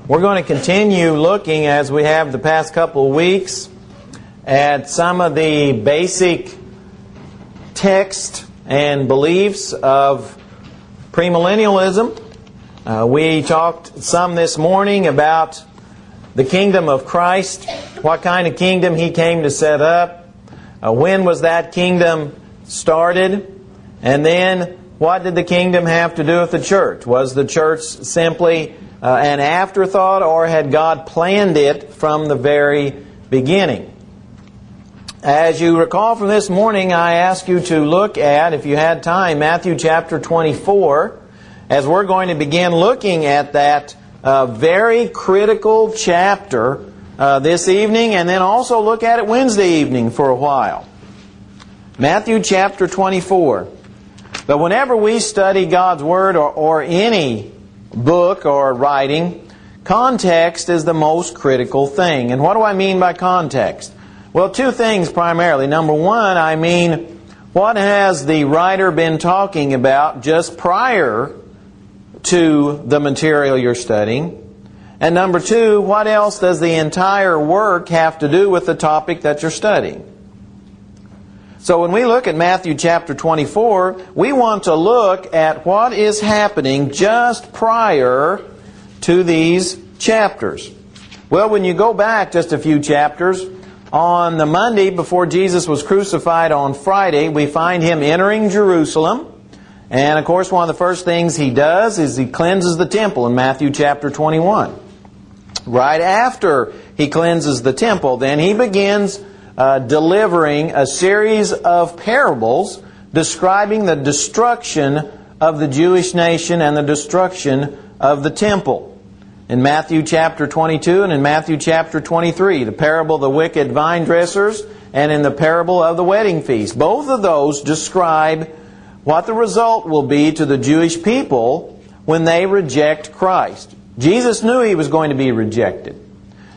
We're going to continue looking, as we have the past couple of weeks, at some of the basic text and beliefs of premillennialism. We talked some this morning about the kingdom of Christ, what kind of kingdom He came to set up, when was that kingdom started, and then what did the kingdom have to do with the church? Was the church simply an afterthought, or had God planned it from the very beginning? As you recall from this morning, I asked you to look at, if you had time, Matthew chapter 24, as we're going to begin looking at that very critical chapter this evening, and then also look at it Wednesday evening for a while. Matthew chapter 24. But whenever we study God's Word or any book or writing, context is the most critical thing. And what do I mean by context? Well, two things primarily. Number one, I mean, what has the writer been talking about just prior to the material you're studying? And number two, what else does the entire work have to do with the topic that you're studying? So when we look at Matthew chapter 24, we want to look at what is happening just prior to these chapters. Well, when you go back just a few chapters, on the Monday before Jesus was crucified on Friday, we find Him entering Jerusalem. And of course, one of the first things He does is He cleanses the temple in Matthew chapter 21. Right after He cleanses the temple, then He begins delivering a series of parables describing the destruction of the Jewish nation and the destruction of the temple. In Matthew chapter 22 and in Matthew chapter 23, the parable of the wicked vine dressers, and in the parable of the wedding feast. Both of those describe what the result will be to the Jewish people when they reject Christ. Jesus knew He was going to be rejected.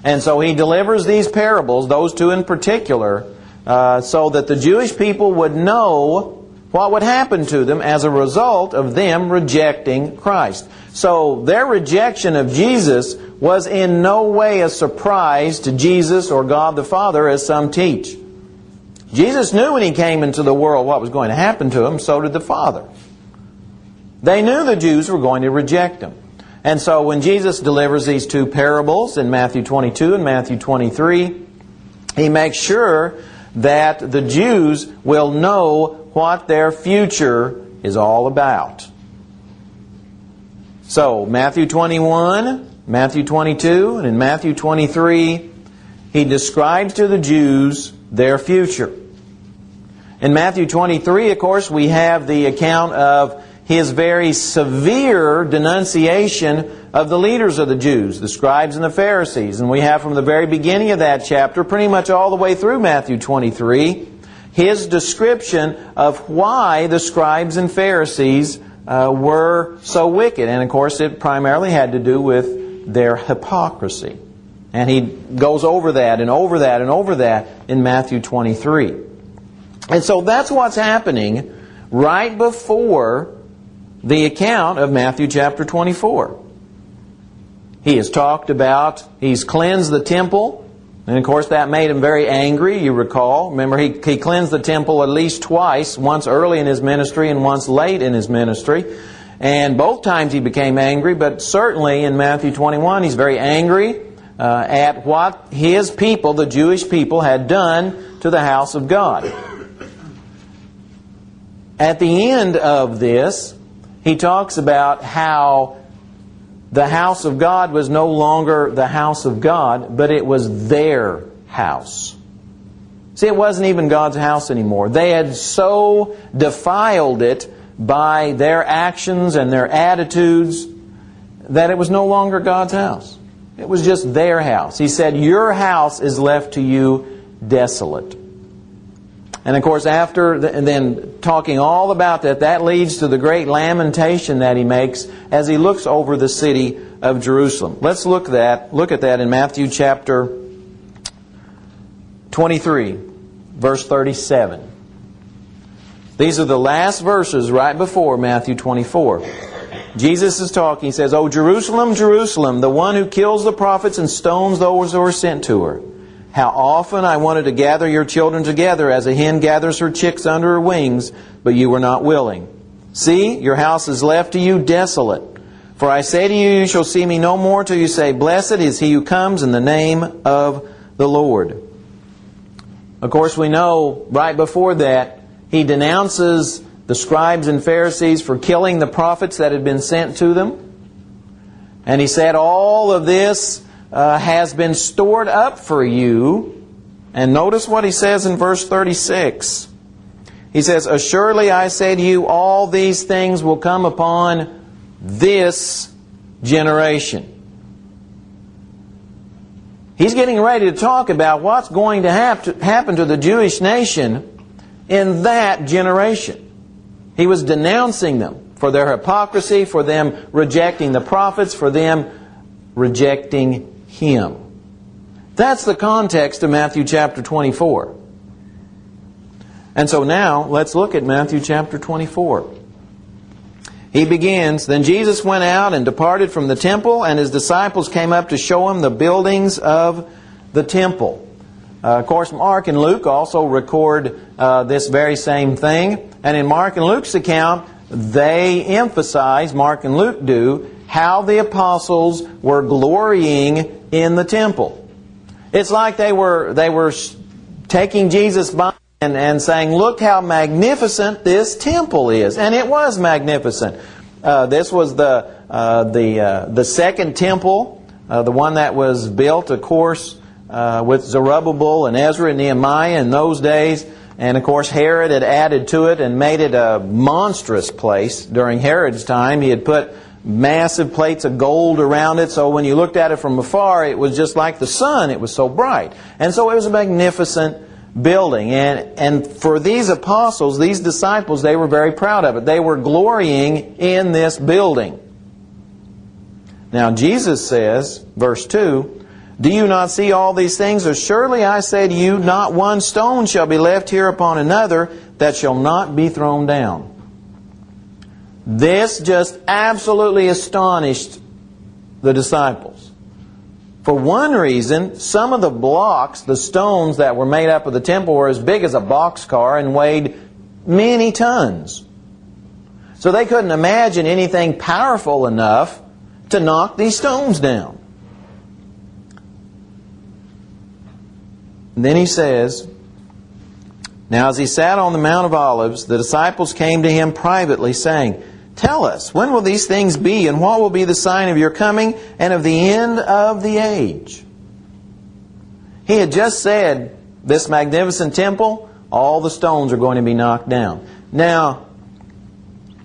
And so He delivers these parables, those two in particular, so that the Jewish people would know what would happen to them as a result of them rejecting Christ. So their rejection of Jesus was in no way a surprise to Jesus or God the Father, as some teach. Jesus knew when He came into the world what was going to happen to Him, so did the Father. They knew the Jews were going to reject Him. And so when Jesus delivers these two parables in Matthew 22 and Matthew 23, He makes sure that the Jews will know what their future is all about. So, Matthew 21, Matthew 22, and in Matthew 23, He describes to the Jews their future. In Matthew 23, of course, we have the account of His very severe denunciation of the leaders of the Jews, the scribes and the Pharisees. And we have from the very beginning of that chapter, pretty much all the way through Matthew 23, His description of why the scribes and Pharisees were so wicked. And of course, it primarily had to do with their hypocrisy. And He goes over that and over that and over that in Matthew 23. And so that's what's happening right before the account of Matthew chapter 24. He has talked about, He's cleansed the temple, and of course that made Him very angry, you recall. Remember, He cleansed the temple at least twice, once early in His ministry and once late in His ministry. And both times He became angry, but certainly in Matthew 21 He's very angry at what His people, the Jewish people, had done to the house of God. At the end of this, He talks about how the house of God was no longer the house of God, but it was their house. See, it wasn't even God's house anymore. They had so defiled it by their actions and their attitudes that it was no longer God's house. It was just their house. He said, "Your house is left to you desolate." And of course, after then talking all about that, that leads to the great lamentation that He makes as He looks over the city of Jerusalem. Let's look at that in Matthew chapter 23, verse 37. These are the last verses right before Matthew 24. Jesus is talking. He says, "O Jerusalem, Jerusalem, the one who kills the prophets and stones those who are sent to her. How often I wanted to gather your children together as a hen gathers her chicks under her wings, but you were not willing. See, your house is left to you desolate. For I say to you, you shall see me no more till you say, Blessed is he who comes in the name of the Lord." Of course, we know right before that, he denounces the scribes and Pharisees for killing the prophets that had been sent to them. And he said, all of this has been stored up for you. And notice what he says in verse 36. He says, "Assuredly I say to you, all these things will come upon this generation." He's getting ready to talk about what's going to happen to the Jewish nation in that generation. He was denouncing them for their hypocrisy, for them rejecting the prophets, for them rejecting Him. That's the context of Matthew chapter 24. And so now, let's look at Matthew chapter 24. He begins, "Then Jesus went out and departed from the temple, and His disciples came up to show Him the buildings of the temple." Of course, Mark and Luke also record this very same thing. And in Mark and Luke's account, they emphasize, Mark and Luke do, how the apostles were glorying in the temple. It's like they were taking Jesus by and saying, "Look how magnificent this temple is." And it was magnificent. This was the second temple, the one that was built, of course, with Zerubbabel and Ezra and Nehemiah in those days. And of course Herod had added to it and made it a monstrous place during Herod's time. He had put massive plates of gold around it, so when you looked at it from afar, it was just like the sun. It was so bright. And so it was a magnificent building. And for these apostles, these disciples, they were very proud of it. They were glorying in this building. Now Jesus says, verse 2, "Do you not see all these things? Surely I say to you, not one stone shall be left here upon another that shall not be thrown down." This just absolutely astonished the disciples. For one reason, some of the blocks, the stones that were made up of the temple, were as big as a boxcar and weighed many tons. So they couldn't imagine anything powerful enough to knock these stones down. And then he says, "Now as he sat on the Mount of Olives, the disciples came to him privately, saying, 'Tell us, when will these things be, and what will be the sign of your coming and of the end of the age?'" He had just said, this magnificent temple, all the stones are going to be knocked down. Now,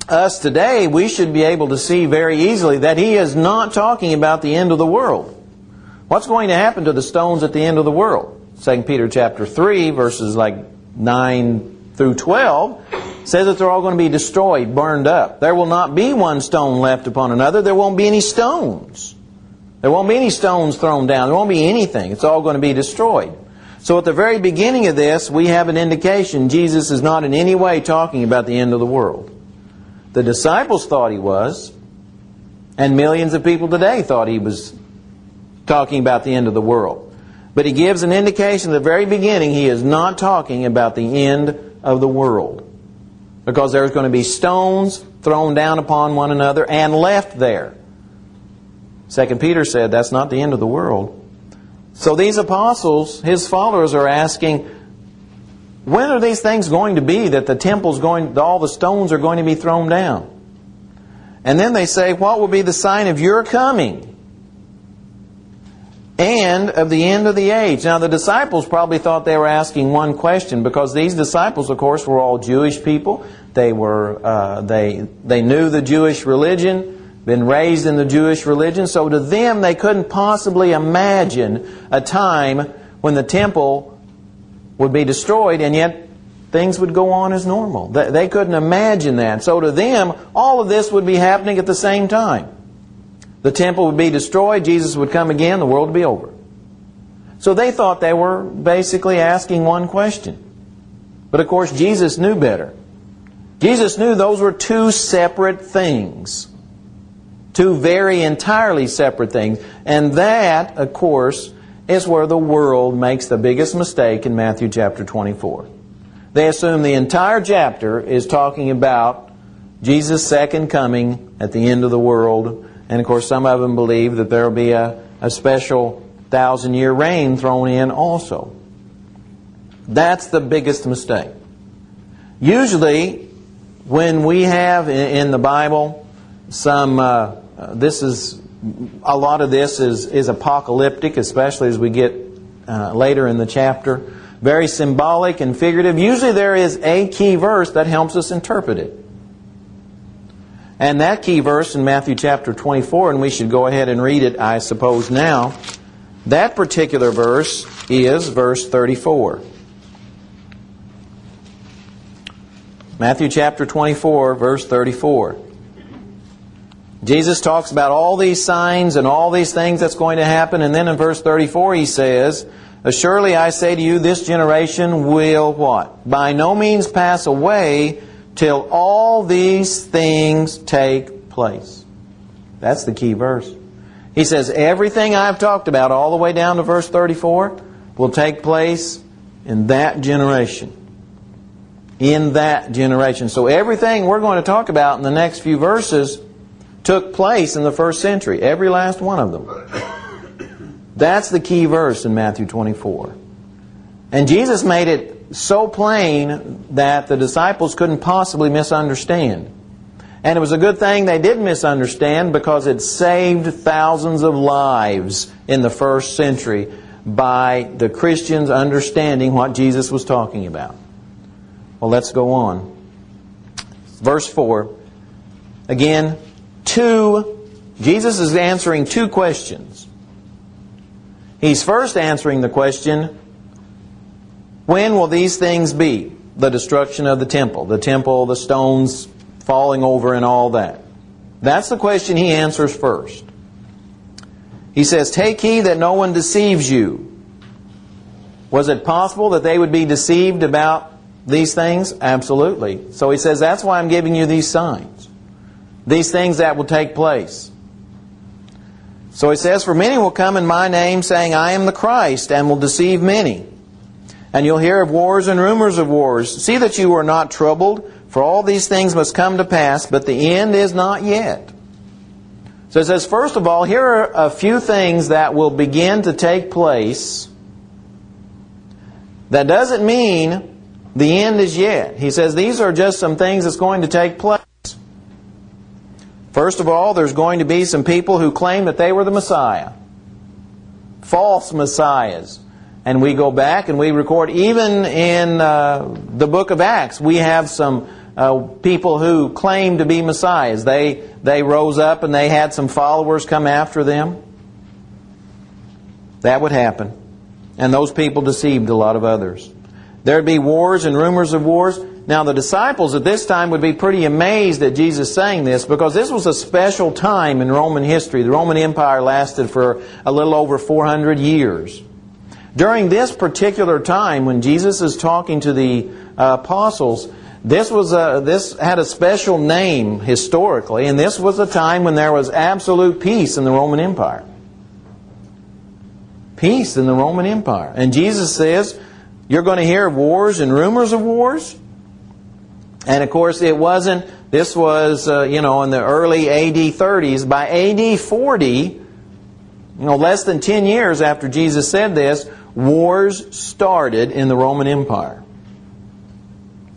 us today, we should be able to see very easily that he is not talking about the end of the world. What's going to happen to the stones at the end of the world? 2 Peter chapter 3, verses 9 through 12, says that they're all going to be destroyed, burned up. There will not be one stone left upon another. There won't be any stones. There won't be any stones thrown down. There won't be anything. It's all going to be destroyed. So at the very beginning of this, we have an indication Jesus is not in any way talking about the end of the world. The disciples thought He was, and millions of people today thought He was talking about the end of the world. But He gives an indication at the very beginning He is not talking about the end of the world. Because there's going to be stones thrown down upon one another and left there. 2 Peter said that's not the end of the world. So these apostles, His followers, are asking, when are these things going to be that the temple's going, all the stones are going to be thrown down? And then they say, what will be the sign of your coming and of the end of the age? Now the disciples probably thought they were asking one question, because these disciples, of course, were all Jewish people. They were they knew the Jewish religion, been raised in the Jewish religion. So to them, they couldn't possibly imagine a time when the temple would be destroyed, and yet things would go on as normal. They couldn't imagine that. So to them, all of this would be happening at the same time. The temple would be destroyed, Jesus would come again, the world would be over. So they thought they were basically asking one question. But of course, Jesus knew better. Jesus knew those were two separate things. Two very entirely separate things. And that, of course, is where the world makes the biggest mistake in Matthew chapter 24. They assume the entire chapter is talking about Jesus' second coming at the end of the world. And of course, some of them believe that there will be a special 1,000-year reign thrown in also. That's the biggest mistake. Usually, when we have in the Bible some, a lot of this is apocalyptic, especially as we get later in the chapter. Very symbolic and figurative. Usually there is a key verse that helps us interpret it. And that key verse in Matthew chapter 24, and we should go ahead and read it, I suppose, now. That particular verse is verse 34. Matthew chapter 24, verse 34. Jesus talks about all these signs and all these things that's going to happen. And then in verse 34 he says, "Surely I say to you, this generation will" what? "By no means pass away till all these things take place." That's the key verse. He says everything I've talked about all the way down to verse 34 will take place in that generation. In that generation. So everything we're going to talk about in the next few verses took place in the first century. Every last one of them. That's the key verse in Matthew 24. And Jesus made it so plain that the disciples couldn't possibly misunderstand. And it was a good thing they did misunderstand, because it saved thousands of lives in the first century by the Christians understanding what Jesus was talking about. Well, let's go on. Verse 4. Again, Jesus is answering two questions. He's first answering the question, when will these things be? The destruction of the temple, the stones falling over and all that. That's the question he answers first. He says, "Take heed that no one deceives you." Was it possible that they would be deceived about these things? Absolutely. So he says, that's why I'm giving you these signs. These things that will take place. So he says, "For many will come in my name, saying, I am the Christ, and will deceive many. And you'll hear of wars and rumors of wars. See that you are not troubled, for all these things must come to pass, but the end is not yet." So it says, first of all, here are a few things that will begin to take place. That doesn't mean the end is yet. He says these are just some things that's going to take place. First of all, there's going to be some people who claim that they were the Messiah. False messiahs. And we go back and we record, even in the book of Acts, we have some people who claim to be messiahs. They rose up and they had some followers come after them. That would happen. And those people deceived a lot of others. There'd be wars and rumors of wars. Now the disciples at this time would be pretty amazed at Jesus saying this, because this was a special time in Roman history. The Roman Empire lasted for a little over 400 years. During this particular time, when Jesus is talking to the apostles, this had a special name historically, and this was a time when there was absolute peace in the Roman Empire. Peace in the Roman Empire. And Jesus says, you're going to hear of wars and rumors of wars. And of course, this was, in the early AD 30s. By AD 40, less than 10 years after Jesus said this, wars started in the Roman Empire.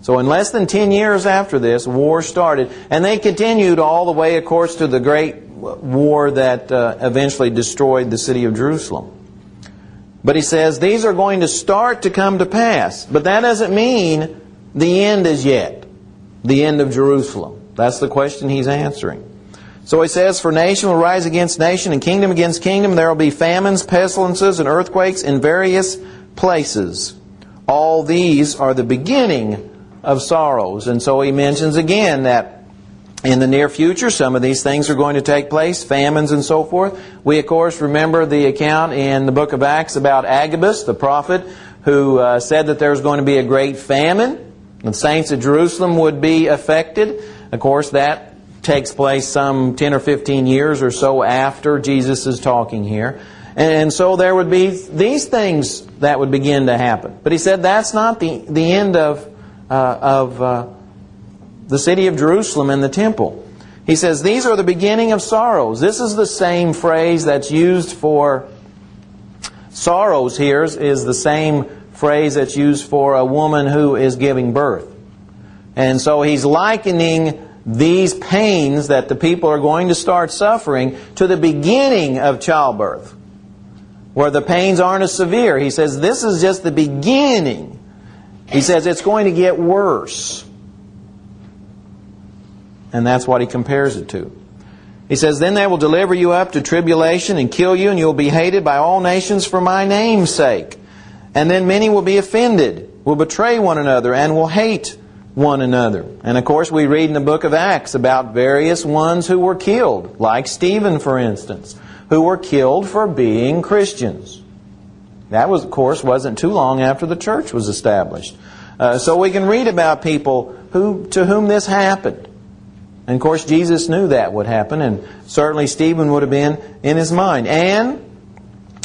So in less than 10 years after this, wars started. And they continued all the way, of course, to the great war that eventually destroyed the city of Jerusalem. But he says these are going to start to come to pass. But that doesn't mean the end is yet. The end of Jerusalem. That's the question he's answering. So he says, "For nation will rise against nation, and kingdom against kingdom. There will be famines, pestilences, and earthquakes in various places. All these are the beginning of sorrows." And so he mentions again that in the near future, some of these things are going to take place, famines and so forth. We, of course, remember the account in the book of Acts about Agabus, the prophet, who said that there was going to be a great famine. The saints at Jerusalem would be affected. Of course, that takes place some 10 or 15 years or so after Jesus is talking here. And so there would be these things that would begin to happen. But he said that's not the end of the city of Jerusalem and the temple. He says these are the beginning of sorrows. This is the same phrase that's used for sorrows here is the same phrase that's used for a woman who is giving birth. And so he's likening these pains that the people are going to start suffering to the beginning of childbirth, where the pains aren't as severe. He says this is just the beginning. He says it's going to get worse. And that's what he compares it to. He says, then they will deliver you up to tribulation and kill you, and you will be hated by all nations for my name's sake. And then many will be offended, will betray one another, and will hate one another. And of course we read in the book of Acts about various ones who were killed, like Stephen, for instance, who were killed for being Christians. That was, of course, wasn't too long after the church was established. So we can read about people to whom this happened. And of course Jesus knew that would happen, and certainly Stephen would have been in his mind. And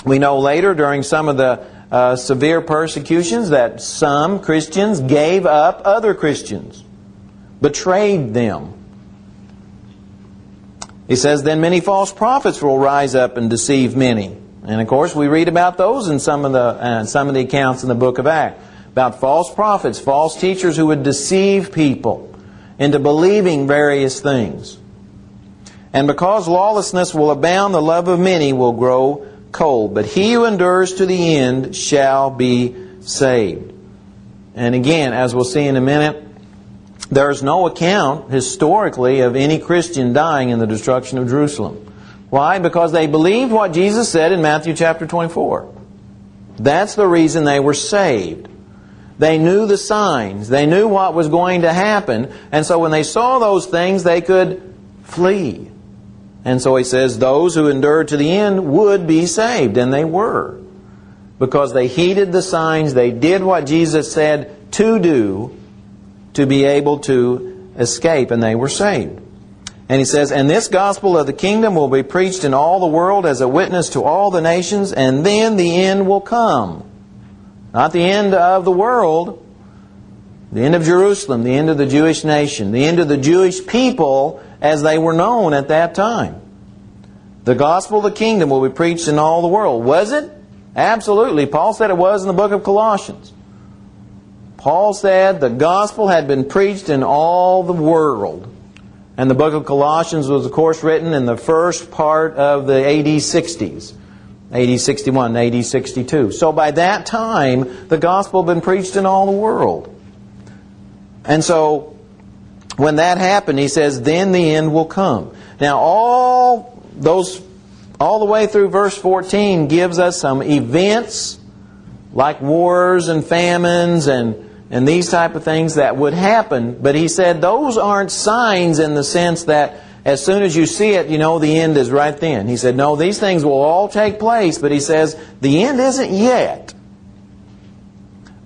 we know later during some of the severe persecutions that some Christians gave up other Christians, betrayed them. He says, then many false prophets will rise up and deceive many. And of course we read about those in some of the accounts in the book of Acts, about false prophets, false teachers who would deceive people into believing various things. And because lawlessness will abound, the love of many will grow cold. But he who endures to the end shall be saved. And again, as we'll see in a minute, there's no account historically of any Christian dying in the destruction of Jerusalem. Why? Because they believed what Jesus said in Matthew chapter 24. That's the reason they were saved. They knew the signs. They knew what was going to happen. And so when they saw those things, they could flee. And so he says those who endured to the end would be saved. And they were. Because they heeded the signs. They did what Jesus said to do to be able to escape. And they were saved. And he says, and this gospel of the kingdom will be preached in all the world as a witness to all the nations. And then the end will come. Not the end of the world, the end of Jerusalem, the end of the Jewish nation, the end of the Jewish people as they were known at that time. The gospel of the kingdom will be preached in all the world. Was it? Absolutely. Paul said it was in the book of Colossians. Paul said the gospel had been preached in all the world. And the book of Colossians was, of course, written in the first part of the AD 60s. AD 61, AD 62. So by that time, the gospel had been preached in all the world. And so, when that happened, he says, then the end will come. Now, all the way through verse 14 gives us some events, like wars and famines and these type of things that would happen. But he said those aren't signs in the sense that as soon as you see it, you know the end is right then. He said, no, these things will all take place, but he says, the end isn't yet.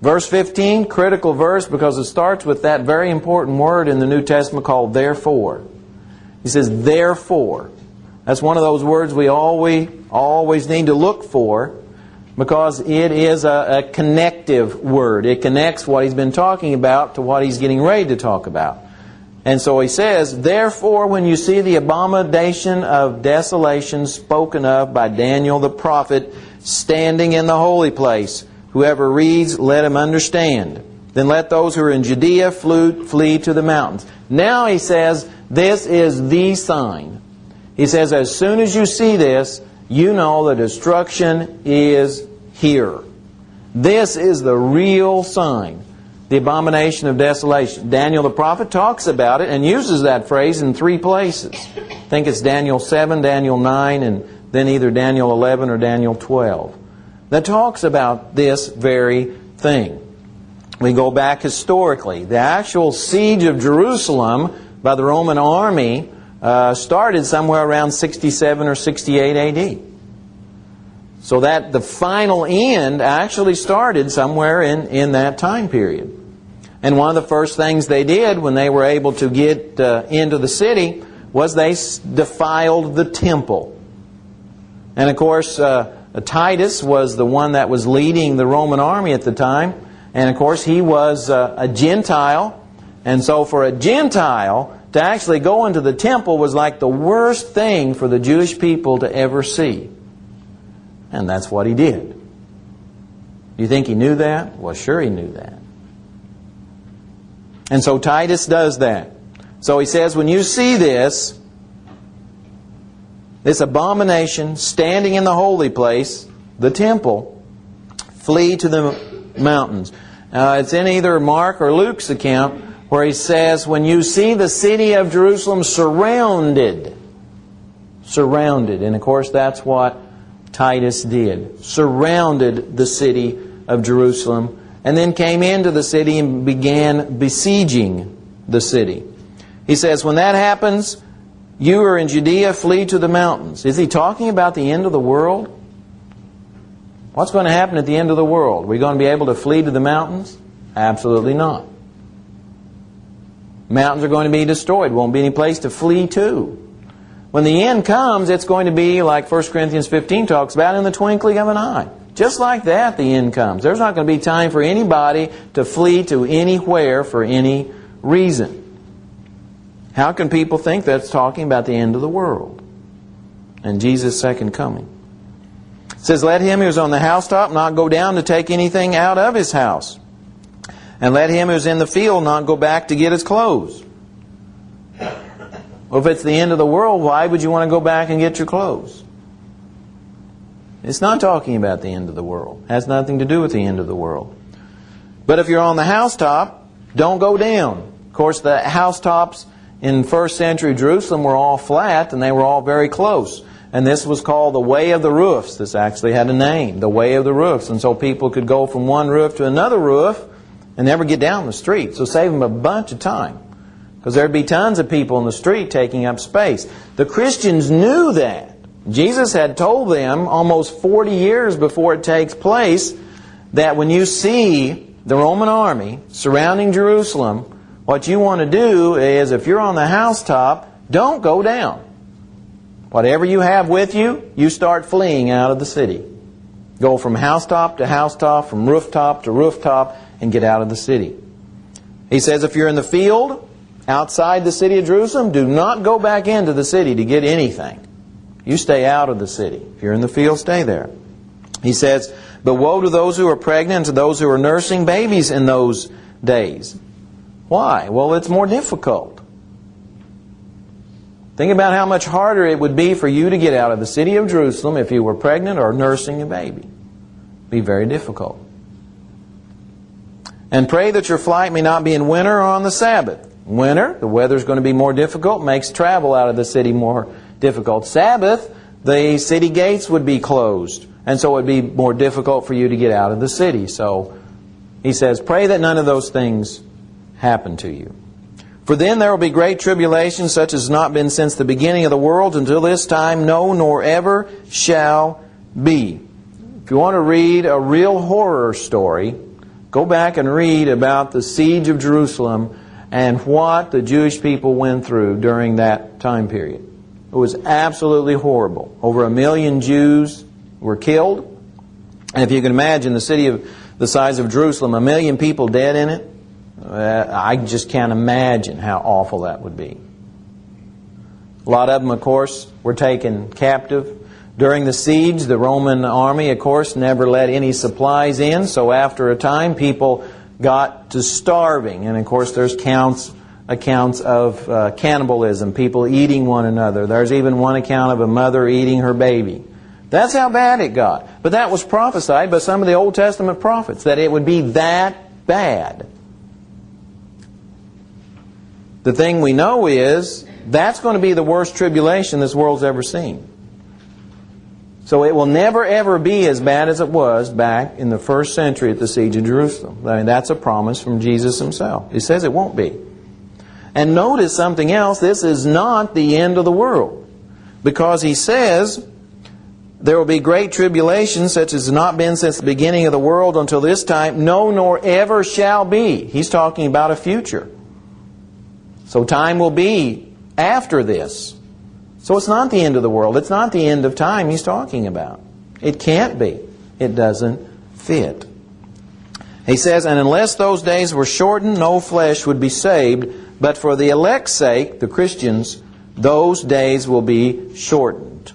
Verse 15, critical verse because it starts with that very important word in the New Testament called therefore. He says, therefore. That's one of those words we always need to look for because it is a connective word. It connects what he's been talking about to what he's getting ready to talk about. And so he says, therefore, when you see the abomination of desolation spoken of by Daniel the prophet standing in the holy place, whoever reads, let him understand. Then let those who are in Judea flee to the mountains. Now he says, this is the sign. He says, as soon as you see this, you know the destruction is here. This is the real sign. The abomination of desolation. Daniel the prophet talks about it and uses that phrase in 3 places. I think it's Daniel 7, Daniel 9, and then either Daniel 11 or Daniel 12. That talks about this very thing. We go back historically. The actual siege of Jerusalem by the Roman army started somewhere around 67 or 68 AD. So that the final end actually started somewhere in that time period. And one of the first things they did when they were able to get into the city was they defiled the temple. And of course, Titus was the one that was leading the Roman army at the time. And of course, he was a Gentile. And so for a Gentile to actually go into the temple was like the worst thing for the Jewish people to ever see. And that's what he did. You think he knew that? Well, sure he knew that. And so Titus does that. So he says, when you see this abomination standing in the holy place, the temple, flee to the mountains. It's in either Mark or Luke's account where he says, when you see the city of Jerusalem surrounded. And of course that's what Titus did. Surrounded the city of Jerusalem, and then came into the city and began besieging the city. He says, when that happens, you are in Judea, flee to the mountains. Is he talking about the end of the world? What's going to happen at the end of the world? Are we going to be able to flee to the mountains? Absolutely not. Mountains are going to be destroyed. Won't be any place to flee to. When the end comes, it's going to be like 1 Corinthians 15 talks about, in the twinkling of an eye. Just like that, the end comes. There's not going to be time for anybody to flee to anywhere for any reason. How can people think that's talking about the end of the world and Jesus' second coming? It says, let him who's on the housetop not go down to take anything out of his house. And let him who's in the field not go back to get his clothes. Well, if it's the end of the world, why would you want to go back and get your clothes? It's not talking about the end of the world. It has nothing to do with the end of the world. But if you're on the housetop, don't go down. Of course, the housetops in first century Jerusalem were all flat and they were all very close. And this was called the Way of the Roofs. This actually had a name, the Way of the Roofs. And so people could go from one roof to another roof and never get down the street. So save them a bunch of time. Because there'd be tons of people in the street taking up space. The Christians knew that. Jesus had told them almost 40 years before it takes place that when you see the Roman army surrounding Jerusalem, what you want to do is, if you're on the housetop, don't go down. Whatever you have with you, you start fleeing out of the city. Go from housetop to housetop, from rooftop to rooftop, and get out of the city. He says if you're in the field outside the city of Jerusalem, do not go back into the city to get anything. You stay out of the city. If you're in the field, stay there. He says, but woe to those who are pregnant and to those who are nursing babies in those days. Why? Well, it's more difficult. Think about how much harder it would be for you to get out of the city of Jerusalem if you were pregnant or nursing a baby. It would be very difficult. And pray that your flight may not be in winter or on the Sabbath. Winter, the weather's going to be more difficult, makes travel out of the city more difficult. Sabbath, the city gates would be closed, and so it would be more difficult for you to get out of the city. So he says, pray that none of those things happen to you. For then there will be great tribulation, such as has not been since the beginning of the world until this time, no, nor ever shall be. If you want to read a real horror story, go back and read about the siege of Jerusalem and what the Jewish people went through during that time period. It was absolutely horrible. Over 1 million Jews were killed. And if you can imagine the city of the size of Jerusalem, 1 million people dead in it, I just can't imagine how awful that would be. A lot of them, of course, were taken captive. During the siege, the Roman army, of course, never let any supplies in. So after a time, people got to starving. And of course, there's accounts of cannibalism, people eating one another. There's even one account of a mother eating her baby. That's how bad it got. But that was prophesied by some of the Old Testament prophets, that it would be that bad. The thing we know is, that's going to be the worst tribulation this world's ever seen. So it will never ever be as bad as it was back in the first century at the siege of Jerusalem. I mean, that's a promise from Jesus himself. He says it won't be. And notice something else, this is not the end of the world. Because he says, there will be great tribulation such as has not been since the beginning of the world until this time, no, nor ever shall be. He's talking about a future. So time will be after this. So it's not the end of the world. It's not the end of time he's talking about. It can't be. It doesn't fit. He says, and unless those days were shortened, no flesh would be saved. But for the elect's sake, the Christians, those days will be shortened.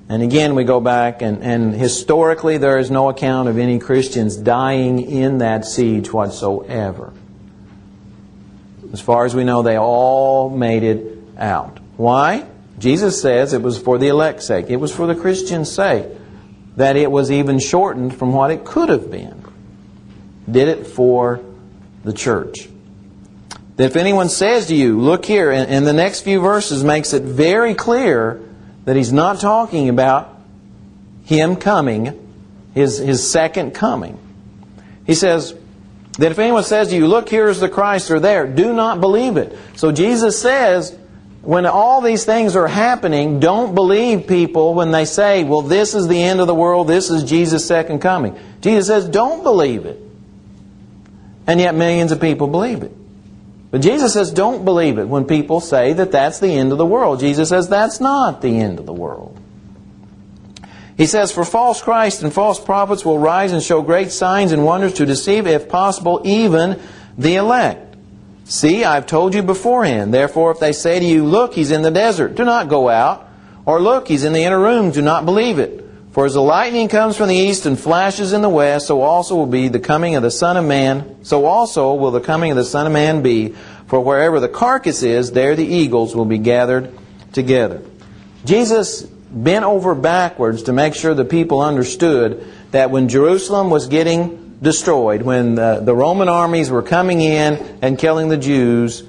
And again, we go back, and historically there is no account of any Christians dying in that siege whatsoever. As far as we know, they all made it out. Why? Jesus says it was for the elect's sake. It was for the Christian's sake that it was even shortened from what it could have been. Did it for the church. That if anyone says to you, look here, and the next few verses makes it very clear that he's not talking about Him coming, His second coming. He says that if anyone says to you, look, here is the Christ, or there, do not believe it. So Jesus says, when all these things are happening, don't believe people when they say, well, this is the end of the world, this is Jesus' second coming. Jesus says, don't believe it. And yet millions of people believe it. But Jesus says, don't believe it when people say that that's the end of the world. Jesus says, that's not the end of the world. He says, for false Christs and false prophets will rise and show great signs and wonders to deceive, if possible, even the elect. See, I've told you beforehand. Therefore, if they say to you, look, He's in the desert, do not go out. Or look, He's in the inner room, do not believe it. For as the lightning comes from the east and flashes in the west, so also will the coming of the Son of Man be. For wherever the carcass is, there the eagles will be gathered together. Jesus bent over backwards to make sure the people understood that when Jerusalem was getting destroyed, when the Roman armies were coming in and killing the Jews,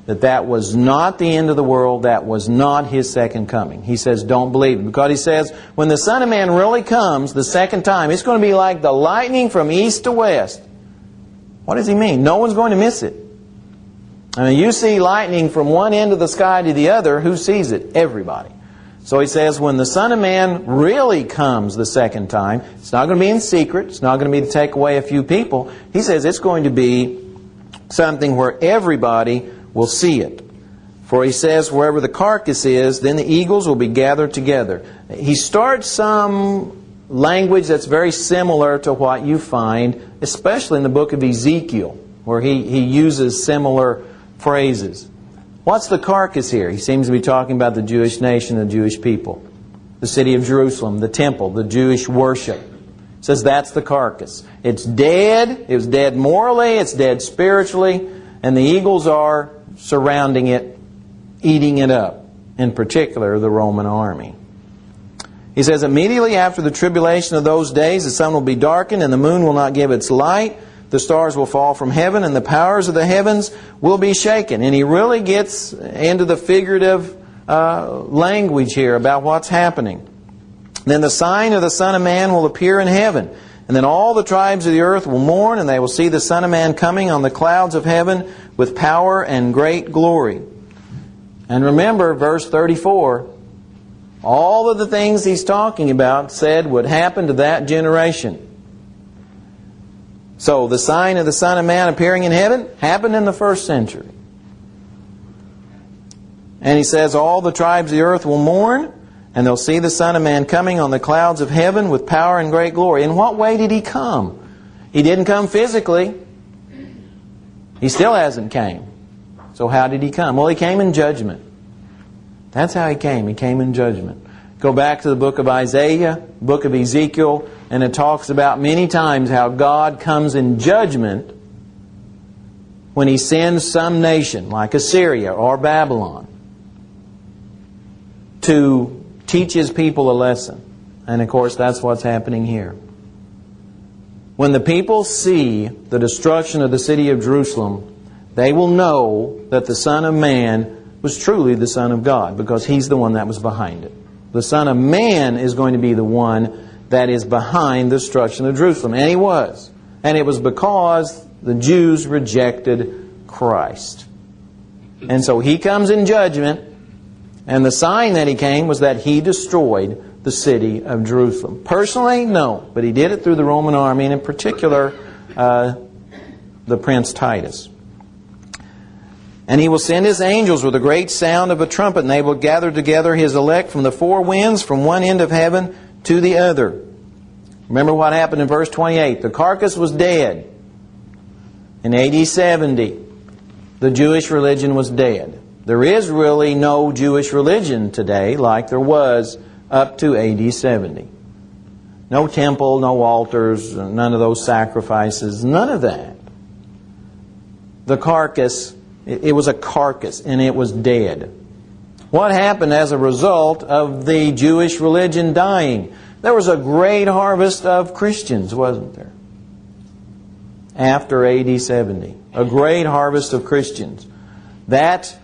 that was not the end of the world, that was not His second coming. He says, don't believe it. Because He says, when the Son of Man really comes the second time, it's going to be like the lightning from east to west. What does He mean? No one's going to miss it. I mean, you see lightning from one end of the sky to the other, who sees it? Everybody. So He says, when the Son of Man really comes the second time, it's not going to be in secret, it's not going to be to take away a few people. He says it's going to be something where everybody will see it. For He says, wherever the carcass is, then the eagles will be gathered together. He starts some language that's very similar to what you find, especially in the book of Ezekiel, where he uses similar phrases. What's the carcass here? He seems to be talking about the Jewish nation, the Jewish people. The city of Jerusalem, the temple, the Jewish worship. He says that's the carcass. It's dead. It was dead morally. It's dead spiritually. And the eagles are surrounding it, eating it up. In particular, the Roman army. He says, immediately after the tribulation of those days, the sun will be darkened and the moon will not give its light. The stars will fall from heaven and the powers of the heavens will be shaken. And he really gets into the figurative language here about what's happening. Then the sign of the Son of Man will appear in heaven. And then all the tribes of the earth will mourn, and they will see the Son of Man coming on the clouds of heaven with power and great glory. And remember, verse 34, all of the things he's talking about said would happen to that generation. So the sign of the Son of Man appearing in heaven happened in the first century. And he says all the tribes of the earth will mourn, and they'll see the Son of Man coming on the clouds of heaven with power and great glory. In what way did He come? He didn't come physically. He still hasn't came. So how did He come? Well, He came in judgment. That's how He came. He came in judgment. Go back to the book of Isaiah, book of Ezekiel, and it talks about many times how God comes in judgment when He sends some nation, like Assyria or Babylon, to teach His people a lesson. And of course, that's what's happening here. When the people see the destruction of the city of Jerusalem, they will know that the Son of Man was truly the Son of God, because He's the one that was behind it. The Son of Man is going to be the one that is behind the destruction of Jerusalem. And He was. And it was because the Jews rejected Christ. And so He comes in judgment. And the sign that He came was that He destroyed the city of Jerusalem. Personally, no. But He did it through the Roman army, and in particular, the Prince Titus. And He will send His angels with a great sound of a trumpet, and they will gather together His elect from the four winds, from one end of heaven to the other. Remember what happened in verse 28. The carcass was dead. In AD 70, the Jewish religion was dead. There is really no Jewish religion today like there was up to AD 70. No temple, no altars, none of those sacrifices, none of that. The carcass, it was a carcass and it was dead. What happened as a result of the Jewish religion dying? There was a great harvest of Christians, wasn't there? After AD 70. A great harvest of Christians. That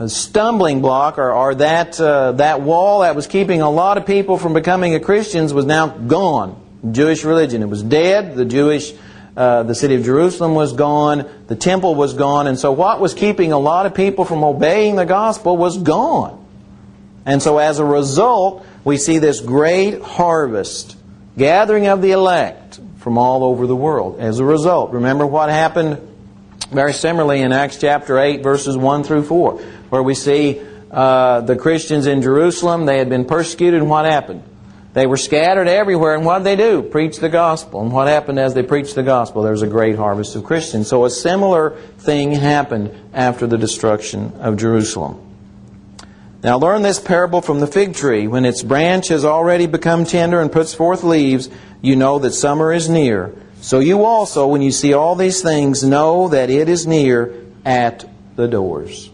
stumbling block or that wall that was keeping a lot of people from becoming Christians was now gone. Jewish religion. It was dead. The city of Jerusalem was gone. The temple was gone. And so what was keeping a lot of people from obeying the gospel was gone. And so as a result, we see this great harvest, gathering of the elect from all over the world. As a result, remember what happened very similarly in Acts chapter 8, verses 1 through 4, where we see the Christians in Jerusalem, they had been persecuted, and what happened? They were scattered everywhere, and what did they do? Preach the gospel. And what happened as they preached the gospel? There was a great harvest of Christians. So a similar thing happened after the destruction of Jerusalem. Now learn this parable from the fig tree. When its branch has already become tender and puts forth leaves, you know that summer is near. So you also, when you see all these things, know that it is near at the doors.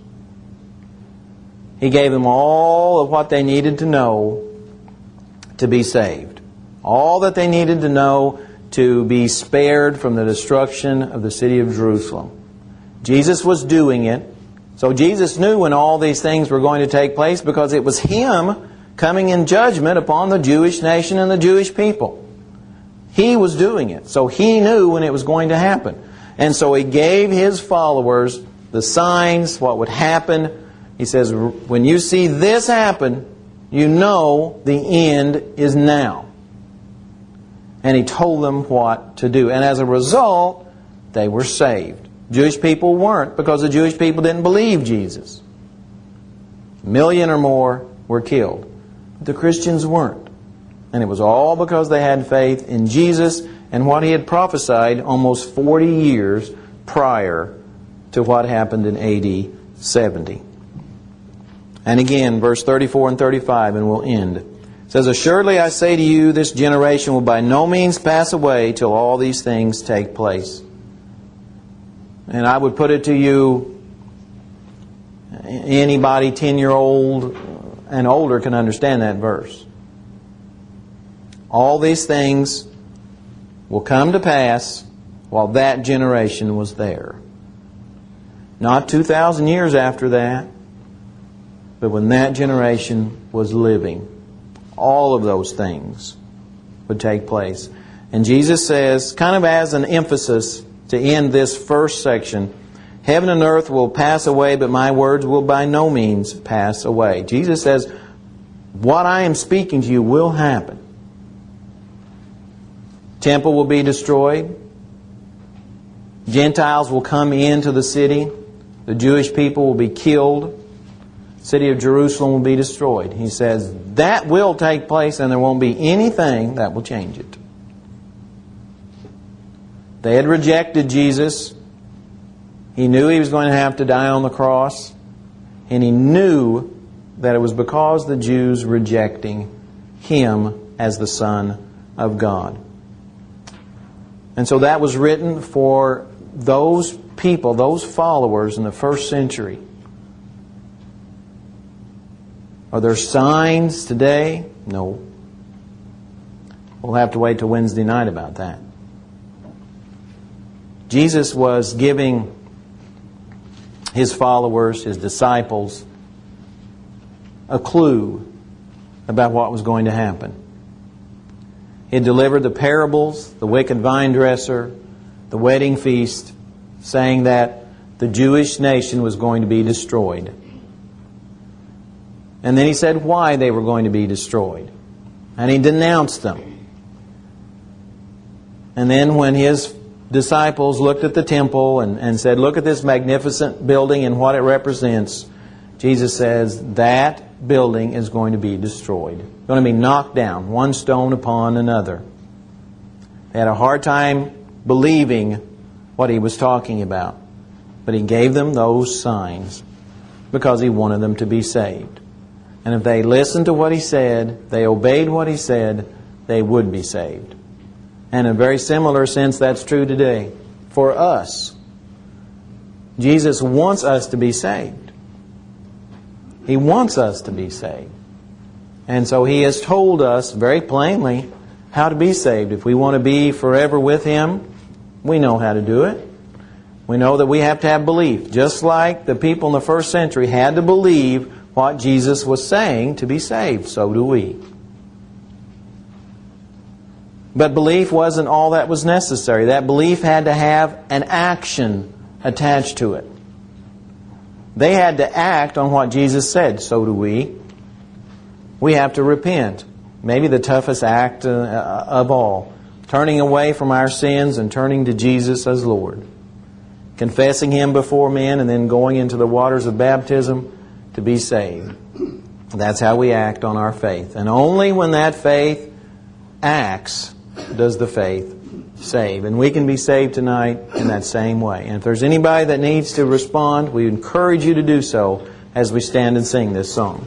He gave them all of what they needed to know to be saved. All that they needed to know to be spared from the destruction of the city of Jerusalem. Jesus was doing it. So Jesus knew when all these things were going to take place because it was Him coming in judgment upon the Jewish nation and the Jewish people. He was doing it. So He knew when it was going to happen. And so He gave His followers the signs, what would happen. He says, when you see this happen, you know the end is now. And He told them what to do. And as a result, they were saved. Jewish people weren't, because the Jewish people didn't believe Jesus. 1 million or more were killed. But the Christians weren't. And it was all because they had faith in Jesus and what He had prophesied almost 40 years prior to what happened in AD 70. And again, verse 34 and 35, and we'll end. It says, assuredly I say to you, this generation will by no means pass away till all these things take place. And I would put it to you, anybody 10-year-old and older can understand that verse. All these things will come to pass while that generation was there. Not 2,000 years after that, but when that generation was living, all of those things would take place. And Jesus says, kind of as an emphasis to end this first section, heaven and earth will pass away, but my words will by no means pass away. Jesus says, what I am speaking to you will happen. Temple will be destroyed. Gentiles will come into the city. The Jewish people will be killed. The city of Jerusalem will be destroyed. He says that will take place, and there won't be anything that will change it. They had rejected Jesus. He knew He was going to have to die on the cross. And He knew that it was because the Jews rejecting Him as the Son of God. And so that was written for those people, those followers in the first century. Are there signs today? No. We'll have to wait till Wednesday night about that. Jesus was giving His followers, His disciples, a clue about what was going to happen. He had delivered the parables, the wicked vine dresser, the wedding feast, saying that the Jewish nation was going to be destroyed. And then He said why they were going to be destroyed. And He denounced them. And then when His disciples looked at the temple and said, look at this magnificent building and what it represents, Jesus says that building is going to be destroyed. It's going to be knocked down, one stone upon another. They had a hard time believing what He was talking about. But He gave them those signs because He wanted them to be saved. And if they listened to what He said, they obeyed what He said, they would be saved. And in a very similar sense, that's true today. For us, Jesus wants us to be saved. He wants us to be saved. And so He has told us very plainly how to be saved. If we want to be forever with Him, we know how to do it. We know that we have to have belief. Just like the people in the first century had to believe what Jesus was saying to be saved, so do we. But belief wasn't all that was necessary. That belief had to have an action attached to it. They had to act on what Jesus said, so do we. We have to repent. Maybe the toughest act of all. Turning away from our sins and turning to Jesus as Lord. Confessing Him before men and then going into the waters of baptism to be saved. That's how we act on our faith. And only when that faith acts does the faith save. And we can be saved tonight in that same way. And if there's anybody that needs to respond, we encourage you to do so as we stand and sing this song.